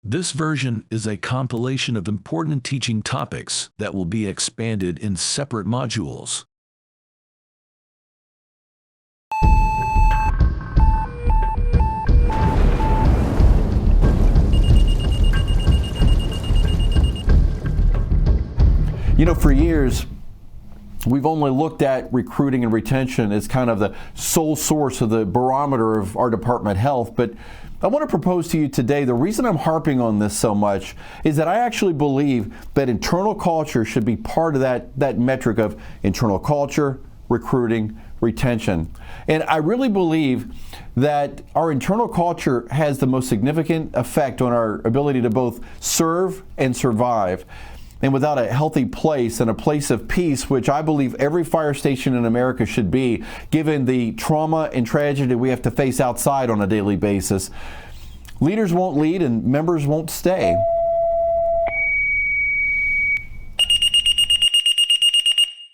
This version is a compilation of important teaching topics that will be expanded in separate modules. You know, for years, we've only looked at recruiting and retention as kind of the sole source of the barometer of our department health. But I want to propose to you today, the reason I'm harping on this so much is that I actually believe that internal culture should be part of that metric of internal culture, recruiting, retention. And I really believe that our internal culture has the most significant effect on our ability to both serve and survive. And without a healthy place and a place of peace, which I believe every fire station in America should be, given the trauma and tragedy we have to face outside on a daily basis, leaders won't lead and members won't stay.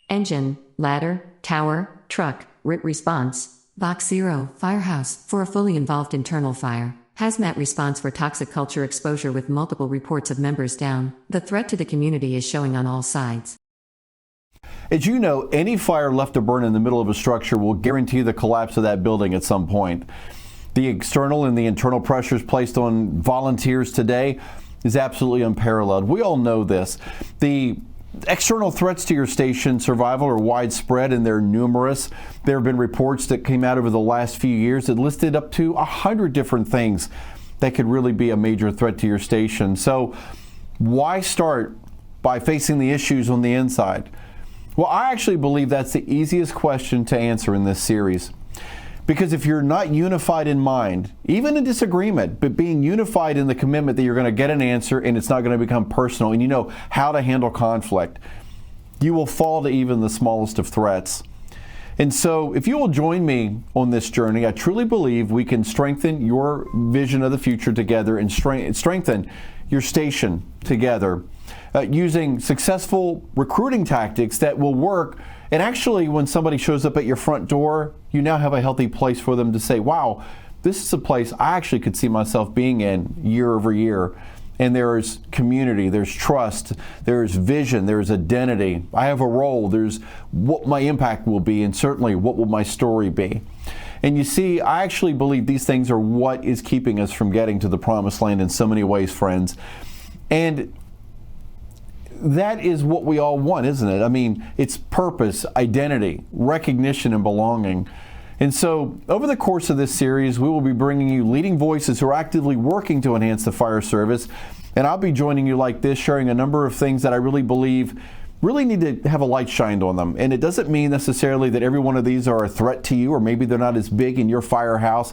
Engine, ladder, tower, truck, RIT response, Box 0, firehouse, for a fully involved internal fire. Hazmat response for toxic culture exposure with multiple reports of members down. The threat to the community is showing on all sides. As you know, any fire left to burn in the middle of a structure will guarantee the collapse of that building at some point. The external and the internal pressures placed on volunteers today is absolutely unparalleled. We all know this. The external threats to your station survival are widespread and they're numerous. There have been reports that came out over the last few years that listed up to 100 different things that could really be a major threat to your station. So why start by facing the issues on the inside? Well, I actually believe that's the easiest question to answer in this series. Because if you're not unified in mind, even in disagreement, but being unified in the commitment that you're going to get an answer and it's not going to become personal and you know how to handle conflict, you will fall to even the smallest of threats. And so if you will join me on this journey, I truly believe we can strengthen your vision of the future together and strengthen your station together using successful recruiting tactics that will work. And actually, when somebody shows up at your front door, you now have a healthy place for them to say, wow, this is a place I actually could see myself being in year over year. And there's community, there's trust, there's vision, there's identity. I have a role, there's what my impact will be, and certainly what will my story be. And you see, I actually believe these things are what is keeping us from getting to the promised land in so many ways, friends. And that is what we all want, isn't it? I mean, it's purpose, identity, recognition, and belonging. And so, over the course of this series, we will be bringing you leading voices who are actively working to enhance the fire service. And I'll be joining you like this, sharing a number of things that I really believe really need to have a light shined on them. And it doesn't mean necessarily that every one of these are a threat to you, or maybe they're not as big in your firehouse.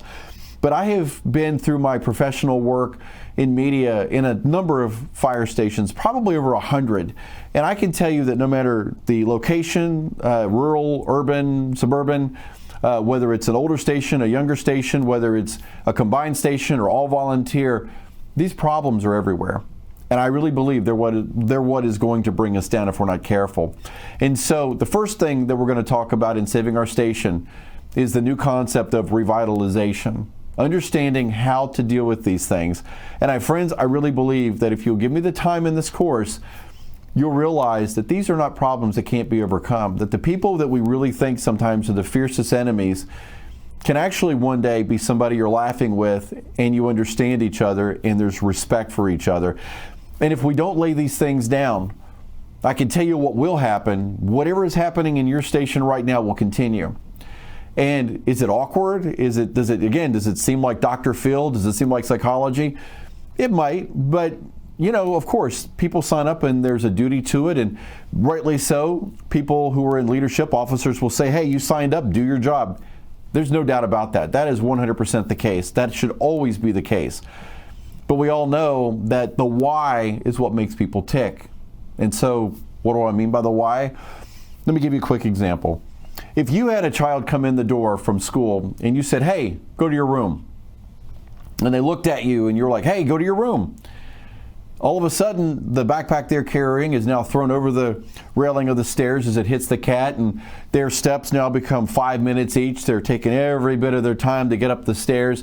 But I have been through my professional work in media in a number of fire stations, probably over 100. And I can tell you that no matter the location, rural, urban, suburban, whether it's an older station, a younger station, whether it's a combined station or all volunteer, these problems are everywhere. And I really believe they're what is going to bring us down if we're not careful. And so the first thing that we're going to talk about in saving our station is the new concept of revitalization. Understanding how to deal with these things. And friends, I really believe that if you'll give me the time in this course, you'll realize that these are not problems that can't be overcome. That the people that we really think sometimes are the fiercest enemies can actually one day be somebody you're laughing with and you understand each other and there's respect for each other. And if we don't lay these things down, I can tell you what will happen. Whatever is happening in your station right now will continue. And is it awkward? Does it seem like Dr. Phil? Does it seem like psychology? It might, but you know, of course, people sign up and there's a duty to it, and rightly so. People who are in leadership, officers will say, hey, you signed up, do your job. There's no doubt about that. That is 100% the case. That should always be the case. But we all know that the why is what makes people tick. And so, what do I mean by the why? Let me give you a quick example. If you had a child come in the door from school and you said, hey, go to your room, and they looked at you and you're like, hey, go to your room. All of a sudden, the backpack they're carrying is now thrown over the railing of the stairs as it hits the cat, and their steps now become 5 minutes each. They're taking every bit of their time to get up the stairs,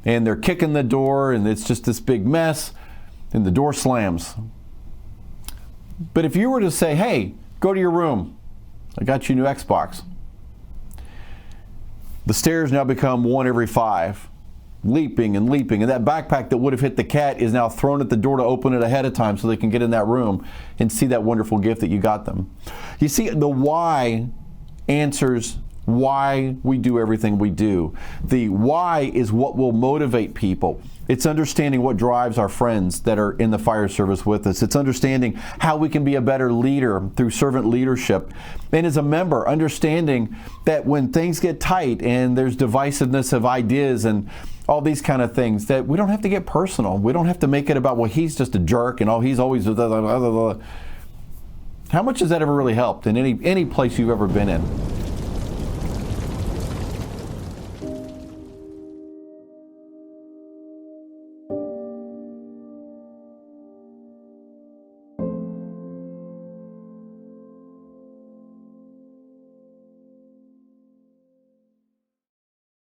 and they're kicking the door, and it's just this big mess. and the door slams. But if you were to say, hey, go to your room, I got you a new Xbox. The stairs now become 1 every 5, leaping and leaping. And that backpack that would have hit the cat is now thrown at the door to open it ahead of time so they can get in that room and see that wonderful gift that you got them. You see, the why answers why we do everything we do. The why is what will motivate people. It's understanding what drives our friends that are in the fire service with us. It's understanding how we can be a better leader through servant leadership. And as a member, understanding that when things get tight and there's divisiveness of ideas and all these kind of things, that we don't have to get personal. We don't have to make it about, well, he's just a jerk and he's always blah, blah, blah, blah. How much has that ever really helped in any place you've ever been in?